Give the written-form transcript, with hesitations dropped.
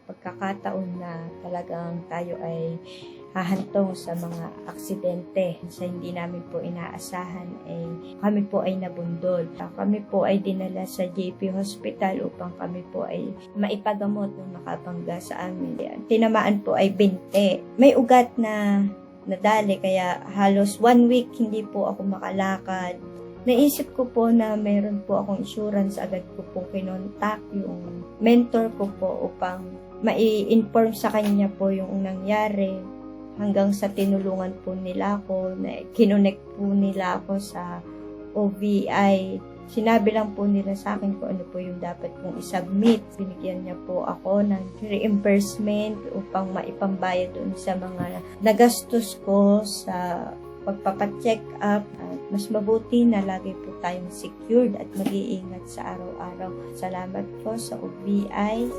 pagkakataon na talagang tayo ay hahantong sa mga aksidente sa hindi namin po inaasahan, kami po ay nabundol. Kami po ay dinala sa JP Hospital upang kami po ay maipagamot ng nakabangga sa amin. Tinamaan po ay binte. May ugat na nadali kaya halos 1 week hindi po ako makalakad. Naisip ko po na meron po akong insurance, agad ko po kinontak yung mentor ko po upang mai-inform sa kanya po yung nangyari. Hanggang sa tinulungan po nila ako, kinonect po nila ako sa OVI. Sinabi lang po nila sa akin kung ano po yung dapat kong isubmit. Binigyan niya po ako ng reimbursement upang maipambayad doon sa mga nagastos ko sa pagpapacheck up. At mas mabuti na lagi po tayong secured at mag-iingat sa araw-araw. Salamat po sa OVI.